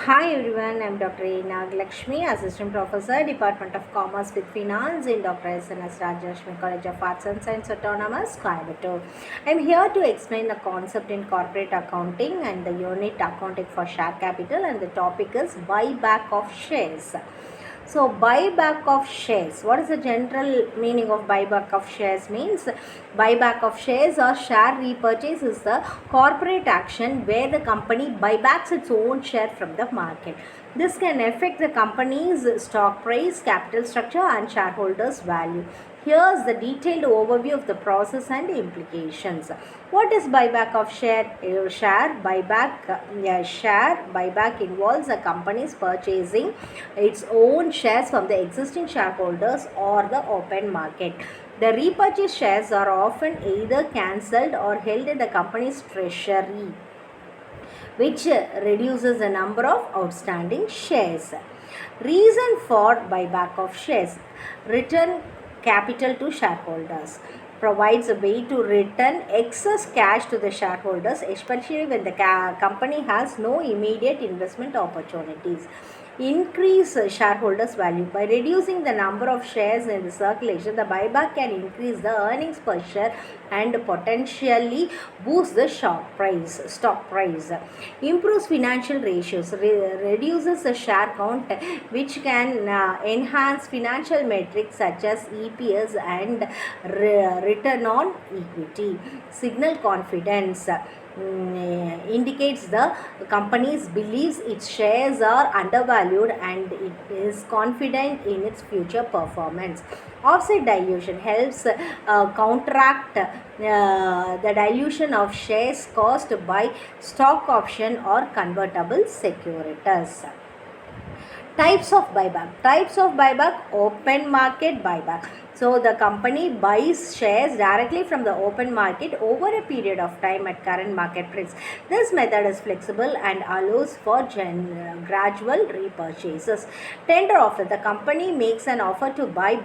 Hi everyone, I'm Dr.A.NAGALAXMI, Assistant Professor, Department of Commerce with Finance in Dr.SNS College of Arts and Science Autonomous, Coimbatore. I'm here to explain the concept in corporate accounting and the unit accounting for share capital, and the topic is buyback of shares. So buyback of shares, what is the general meaning of buyback of shares? Means buyback of shares or share repurchase is the corporate action where the company buybacks its own share from the market. This can affect the company's stock price, capital structure and shareholders value. Here's the detailed overview of the process and implications. What is buyback of share? Share buyback involves a company's purchasing its own shares from the existing shareholders or the open market. The repurchased shares are often either cancelled or held in the company's treasury, which reduces the number of outstanding shares. Reason for buyback of shares: return capital to shareholders. Provides a way to return excess cash to the shareholders, especially when the company has no immediate investment opportunities. Increase shareholders value. By reducing the number of shares in the circulation, the buyback can increase the earnings per share and potentially boost the stock price. Improves financial ratios. Reduces the share count, which can enhance financial metrics such as EPS and return on equity. Signal confidence. Indicates the company believes its shares are undervalued and it is confident in its future performance. Offset dilution helps counteract the dilution of shares caused by stock option or convertible securities. Types of buyback: open market buyback. So the company buys shares directly from the open market over a period of time at current market price. This method is flexible and allows for gradual repurchases. Tender offer: the company makes an offer to buy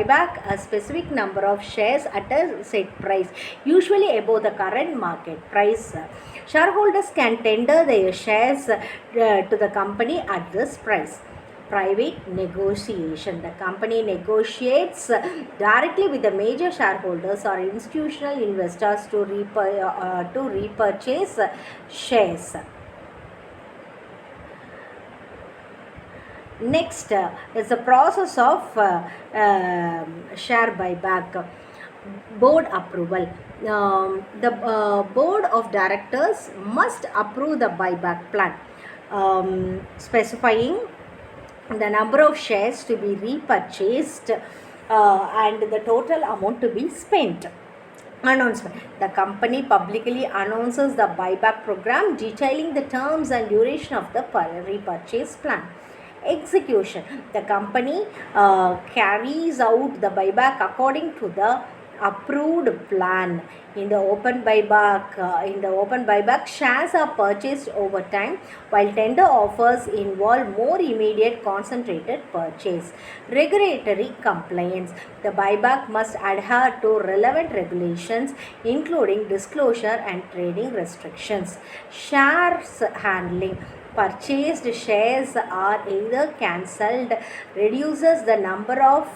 back a specific number of shares at a set price, usually above the current market price. Shareholders can tender their shares to the company at this price. Private negotiation: the company negotiates directly with the major shareholders or institutional investors to repurchase shares. Next is the process of share buyback. Board approval. The board of directors must approve the buyback plan, specifying the number of shares to be repurchased and the total amount to be spent. Announcement: the company publicly announces the buyback program, detailing the terms and duration of the repurchase plan. Execution: the company carries out the buyback according to the approved plan. In the open buyback, shares are purchased over time, while tender offers involve more immediate concentrated purchase. Regulatory compliance: the buyback must adhere to relevant regulations, including disclosure and trading restrictions. Shares handling: purchased shares are either cancelled, reduces the number of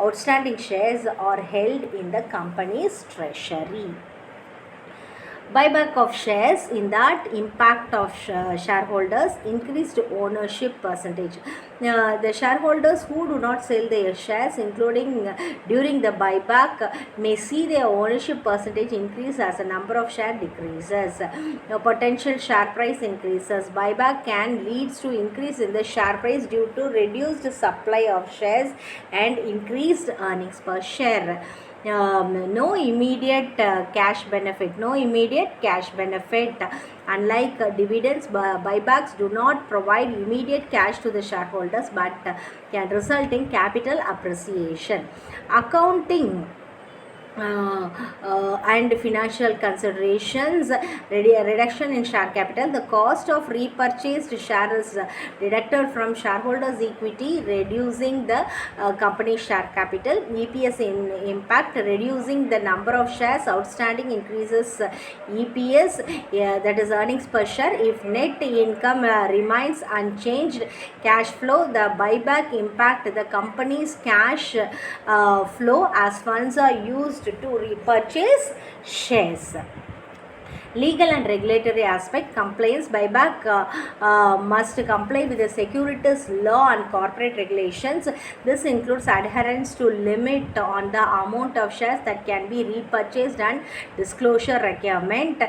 outstanding shares, or held in the company's treasury. Buyback of shares: in that impact of shareholders, increased ownership percentage. The shareholders who do not sell their shares, including during the buyback, may see their ownership percentage increase as the number of shares decreases. Potential share price increases. Buyback can lead to increase in the share price due to reduced supply of shares and increased earnings per share. No immediate cash benefit. Unlike dividends, buybacks do not provide immediate cash to the shareholders, but can result in capital appreciation. Accounting and financial considerations, reduction in share capital. The cost of repurchased share is deducted from shareholders' equity, reducing the company share capital. EPS impact, reducing the number of shares outstanding increases EPS, that is earnings per share. If net income remains unchanged, cash flow, the buyback impact the company's cash flow as funds are used to repurchase shares. Legal and regulatory aspect, compliance. Buyback must comply with the securities law and corporate regulations. This includes adherence to limit on the amount of shares that can be repurchased and disclosure requirement.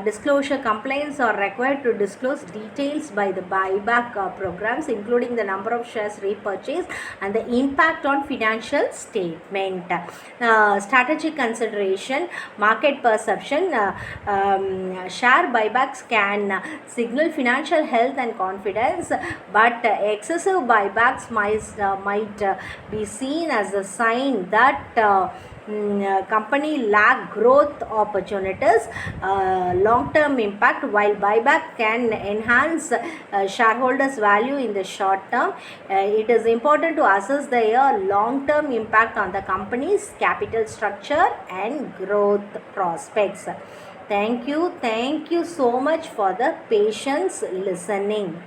Disclosure compliance are required to disclose details by the buyback programs, including the number of shares repurchased and the impact on financial statement. Strategic consideration, market perception. Share buybacks can signal financial health and confidence, but excessive buybacks might be seen as a sign that company lack growth opportunities. Long-term impact, while buyback can enhance shareholders value in the short term, it is important to assess the long-term impact on the company's capital structure and growth prospects. Thank you so much for the patience listening.